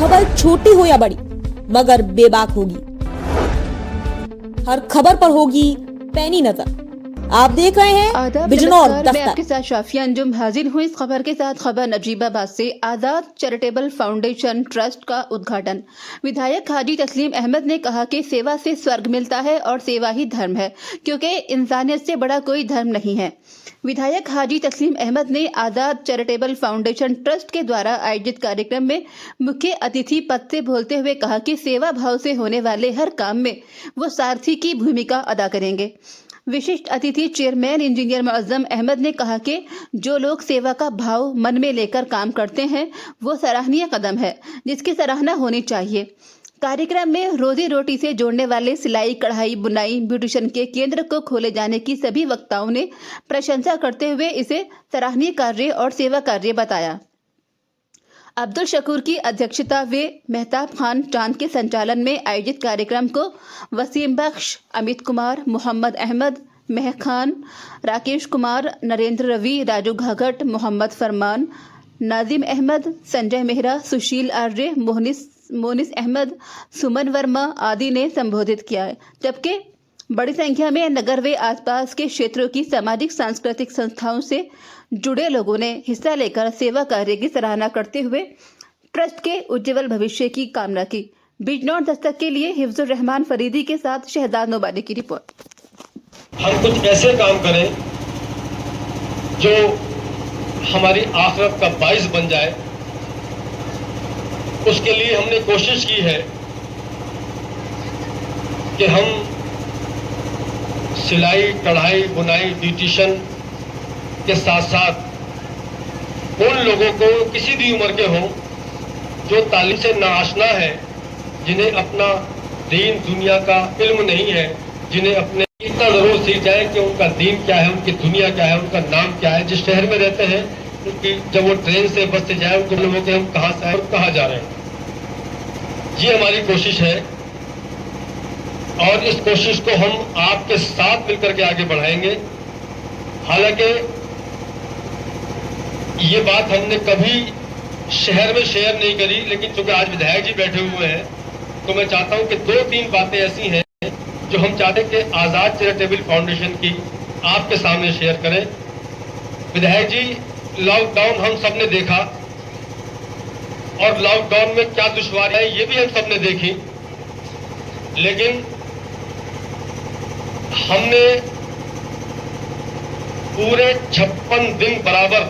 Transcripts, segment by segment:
खबर छोटी हो या बड़ी मगर बेबाक होगी। हर खबर पर होगी पैनी नजर। आप देख रहे हैं आदाब, बिजनौर नमस्कार। मैं दफ्तर। आपके साथ शाफिया अंजुम हाजिर हूँ इस खबर के साथ। खबर नजीबाबाद से। आजाद चैरिटेबल फाउंडेशन ट्रस्ट का उद्घाटन। विधायक हाजी तस्लीम अहमद ने कहा कि सेवा से स्वर्ग मिलता है और सेवा ही धर्म है, क्योंकि इंसानियत से बड़ा कोई धर्म नहीं है। विधायक हाजी तस्लीम अहमद ने आजाद चैरिटेबल फाउंडेशन ट्रस्ट के द्वारा आयोजित कार्यक्रम में मुख्य अतिथि पद से बोलते हुए कहा कि सेवा भाव से होने वाले हर काम में वो सारथी की भूमिका अदा करेंगे। विशिष्ट अतिथि चेयरमैन इंजीनियर मुअज्जम अहमद ने कहा कि जो लोग सेवा का भाव मन में लेकर काम करते हैं वो सराहनीय कदम है, जिसकी सराहना होनी चाहिए। कार्यक्रम में रोजी रोटी से जोड़ने वाले सिलाई, कढ़ाई, बुनाई, ब्यूटिशियन के केंद्र को खोले जाने की सभी वक्ताओं ने प्रशंसा करते हुए इसे सराहनीय कार्य और सेवा कार्य बताया। अब्दुल शकूर की अध्यक्षता व मेहताब खान चांद के संचालन में आयोजित कार्यक्रम को वसीम बख्श, अमित कुमार, मोहम्मद अहमद, मेह खान, राकेश कुमार, नरेंद्र रवि, राजू घाघट, मोहम्मद फरमान, नाजिम अहमद, संजय मेहरा, सुशील आर्य, मोनिस अहमद, सुमन वर्मा आदि ने संबोधित किया, जबकि बड़ी संख्या में नगर व आसपास के क्षेत्रों की सामाजिक सांस्कृतिक संस्थाओं से जुड़े लोगों ने हिस्सा लेकर सेवा कार्य की सराहना करते हुए ट्रस्ट के उज्जवल भविष्य की कामना की। बिजनौर दस्तक के लिए हिफ्जुर रहमान फरीदी के साथ शहजाद नोबानी की रिपोर्ट। हम कुछ ऐसे काम करें जो हमारी आखिरत का बाइस बन जाए, उसके लिए हमने कोशिश की है कि हम सिलाई, कढ़ाई, बुनाई, ब्यूटिशियन के साथ साथ उन लोगों को किसी भी उम्र के हों जो तालीम से नाआशना है, जिन्हें अपना दीन दुनिया का इल्म नहीं है, जिन्हें अपने इतना जरूर सीख जाए कि उनका दीन क्या है, उनकी दुनिया क्या है, उनका नाम क्या है। जिस शहर में रहते हैं उनकी जब वो ट्रेन से बस से जाए उनको लोगों के हम कहाँ से आए और कहाँ जा रहे हैं। ये हमारी कोशिश है और इस कोशिश को हम आपके साथ मिलकर के आगे बढ़ाएंगे। हालांकि ये बात हमने कभी शहर में शेयर नहीं करी, लेकिन चूंकि आज विधायक जी बैठे हुए हैं तो मैं चाहता हूं कि दो तीन बातें ऐसी हैं जो हम चाहते हैं कि आजाद चैरिटेबल फाउंडेशन की आपके सामने शेयर करें। विधायक जी, लॉकडाउन हम सबने देखा और लॉकडाउन में क्या दुश्वारियां ये भी हम सबने देखी, लेकिन हमने पूरे 56 दिन बराबर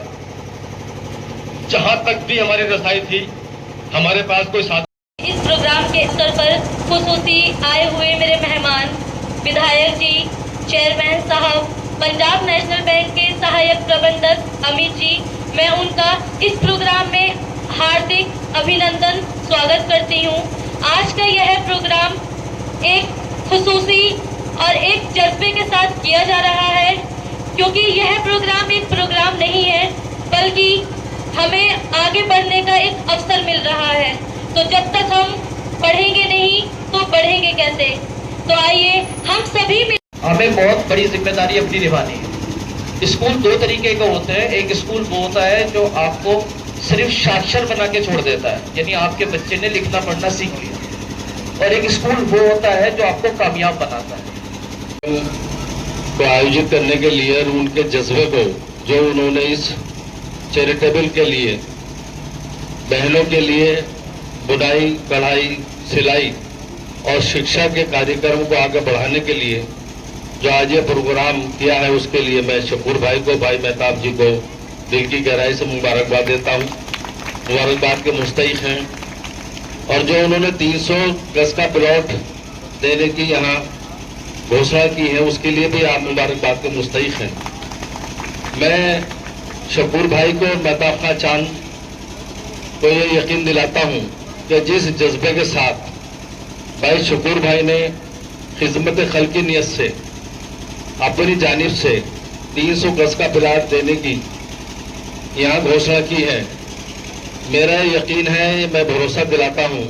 जहां तक भी हमारी रसाई थी, हमारे पास कोई साधन। इस प्रोग्राम के स्तर पर खुसूसी आए हुए मेरे मेहमान विधायक जी, चेयरमैन साहब, पंजाब नेशनल बैंक के सहायक प्रबंधक अमित जी, मैं उनका इस प्रोग्राम में हार्दिक अभिनंदन स्वागत करती हूँ। आज का यह प्रोग्राम एक खुसूसी और एक जज्बे के साथ किया जा रहा है, क्योंकि यह प्रोग्राम एक प्रोग्राम नहीं है बल्कि हमें आगे बढ़ने का एक अवसर मिल रहा है। तो जब तक हम पढ़ेंगे नहीं तो बढ़ेंगे कैसे? तो आइए हम सभी हमें बहुत बड़ी जिम्मेदारी अपनी निभानी है। स्कूल दो तरीके का होते हैं। एक स्कूल वो होता है जो आपको सिर्फ साक्षर बना के छोड़ देता है, यानी आपके बच्चे ने लिखना पढ़ना सीख लिया, और एक स्कूल वो होता है जो आपको कामयाब बनाता है। को आयोजित करने के लिए और उनके जज्बे को जो उन्होंने इस चैरिटेबल के लिए, बहनों के लिए बुनाई, कढ़ाई, सिलाई और शिक्षा के कार्यक्रम को आगे बढ़ाने के लिए जो आज ये प्रोग्राम किया है, उसके लिए मैं शकूर भाई को, भाई मेहताब जी को दिल की गहराई से मुबारकबाद देता हूँ। मुबारकबाद के मुस्तहिक हैं। और जो उन्होंने 300 गज का प्लॉट देने की यहाँ घोषणा की है, उसके लिए भी आप मुबारकबाद के मुस्तहिक हैं। मैं शकूर भाई को, मेहताब खान चांद को ये यकीन दिलाता हूँ कि जिस जज्बे के साथ भाई शकूर भाई ने खिदमत खल्की नियत से अपनी जानिब से 300 गज का प्लॉट देने की यहाँ घोषणा की है, मेरा यकीन है, मैं भरोसा दिलाता हूँ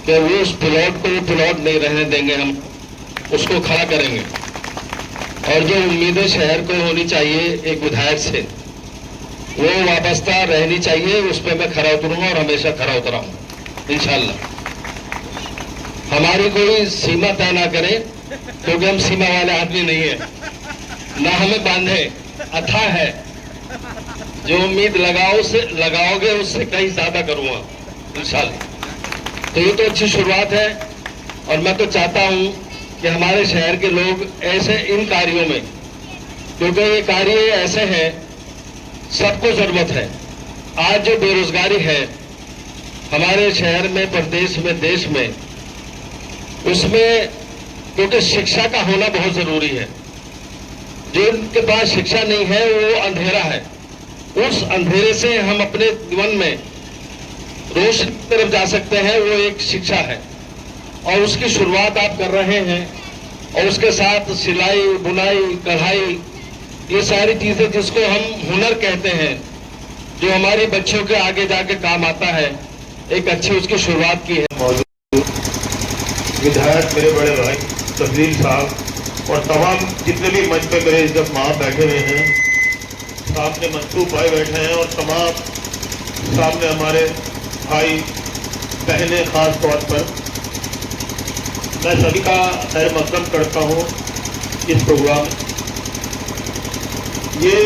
कि वो उस प्लॉट को प्लॉट नहीं रहने देंगे, हम उसको खड़ा करेंगे। और जो उम्मीदें शहर को होनी चाहिए एक विधायक से, वो वाबस्ता रहनी चाहिए, उस पर मैं खरा उतरूंगा और हमेशा खरा उतरा हूं। इंशाल्लाह। हमारी कोई सीमा तय ना करे, क्योंकि हम सीमा वाले आदमी नहीं है, ना हमें बांधे। अथाह है, जो उम्मीद लगाओगे उससे कहीं ज्यादा करूंगा इंशाल्लाह। तो ये तो अच्छी शुरुआत है, और मैं तो चाहता हूं कि हमारे शहर के लोग ऐसे इन कार्यों में, क्योंकि ये कार्य ऐसे हैं सबको जरूरत है। आज जो बेरोजगारी है हमारे शहर में, प्रदेश में, देश में, उसमें क्योंकि शिक्षा का होना बहुत जरूरी है। जिनके पास शिक्षा नहीं है वो अंधेरा है। उस अंधेरे से हम अपने जीवन में रोशनी की तरफ जा सकते हैं, वो एक शिक्षा है, और उसकी शुरुआत आप कर रहे हैं। और उसके साथ सिलाई, बुनाई, कढ़ाई, ये सारी चीजें जिसको हम हुनर कहते हैं, जो हमारी बच्चों के आगे जाके काम आता है, एक अच्छी उसकी शुरुआत की है। मौजूद विधायक मेरे बड़े भाई तस्लीम साहब और तमाम जितने भी मंच पे मेरे इज्जत मां बैठे हुए हैं, सामने मंसूब भाई बैठे हैं, और तमाम सामने हमारे भाई बहनें, खास तौर पर मैं सभी का खैर मकदम करता हूँ इस प्रोग्राम। ये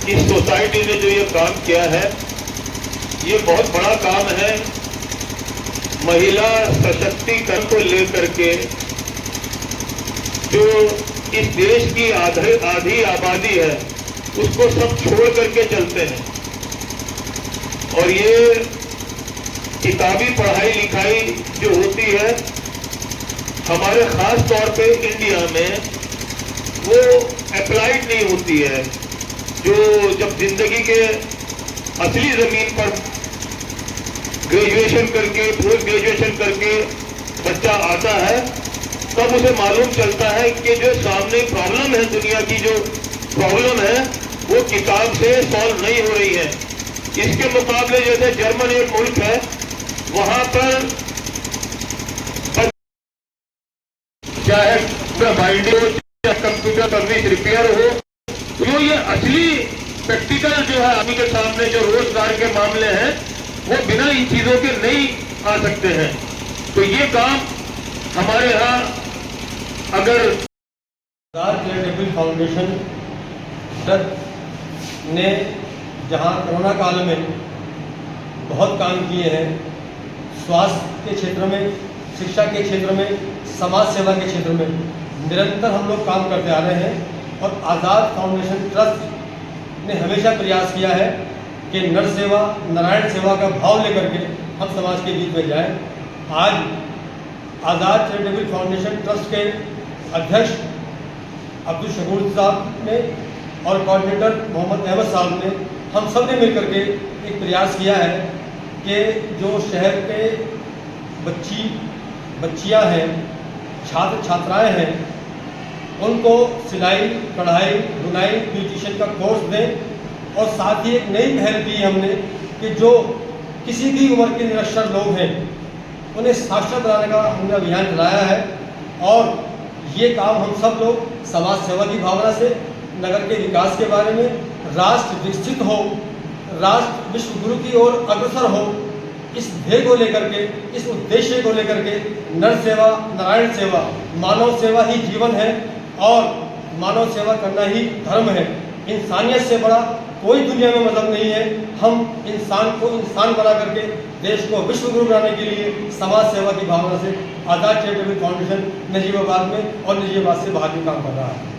इस सोसाइटी ने जो ये काम किया है, ये बहुत बड़ा काम है। महिला सशक्तिकरण को लेकर के जो इस देश की आधी आबादी है उसको सब छोड़ करके चलते हैं, और ये किताबी पढ़ाई लिखाई जो होती है हमारे खास तौर पे इंडिया में, वो अप्लाइड नहीं होती है। जो जब जिंदगी के असली जमीन पर ग्रेजुएशन करके, पोस्ट ग्रेजुएशन करके बच्चा आता है, तब उसे मालूम चलता है कि जो सामने प्रॉब्लम है, दुनिया की जो प्रॉब्लम है, वो किताब से सॉल्व नहीं हो रही है। इसके मुकाबले जैसे जर्मन एक मुल्क है, वहां पर चाहे बाइंडिंग हो, चाहे कंप्यूटर सर्विस रिपेयर हो, तो ये असली प्रैक्टिकल जो है आदमी के सामने जो रोजगार के मामले हैं, वो बिना इन चीजों के नहीं आ सकते हैं। तो ये काम हमारे यहाँ अगर चैरिटेबल फाउंडेशन ट्रस्ट ने जहाँ कोरोना काल में बहुत काम किए हैं, स्वास्थ्य के क्षेत्र में, शिक्षा के क्षेत्र में, समाज सेवा के क्षेत्र में निरंतर हम लोग काम करते आ रहे हैं। और आज़ाद फाउंडेशन ट्रस्ट ने हमेशा प्रयास किया है कि नर सेवा, नारायण सेवा का भाव लेकर के हम समाज के बीच में जाएं। आज आज़ाद चैरिटेबल फाउंडेशन ट्रस्ट के अध्यक्ष अब्दुल शकूर साहब ने और कोऑर्डिनेटर मोहम्मद अहमद साहब ने, हम सब ने मिलकर के एक प्रयास किया है कि जो शहर के बच्चियां हैं, छात्र छात्राएं हैं, उनको सिलाई, कढ़ाई, बुनाई, ब्यूटिशियन का कोर्स दें। और साथ ही एक नई पहल की हमने कि जो किसी भी उम्र के निरक्षर लोग हैं उन्हें साक्षर बनाने का हमने अभियान चलाया है। और ये काम हम सब लोग समाज सेवा की भावना से, नगर के विकास के बारे में, राष्ट्र विकसित हो, राष्ट्र विश्व गुरु की ओर अग्रसर हो, इस ध्येय को लेकर के, इस उद्देश्य को लेकर के नर सेवा, नारायण सेवा, मानव सेवा ही जीवन है और मानव सेवा करना ही धर्म है। इंसानियत से बड़ा कोई दुनिया में मजहब नहीं है। हम इंसान को इंसान बना करके देश को विश्व गुरु बनाने के लिए समाज सेवा की भावना से आज़ाद चैरिटेबल फाउंडेशन नजीबाबाद में और नजीबाबाद से बाहर भी काम कर रहा है।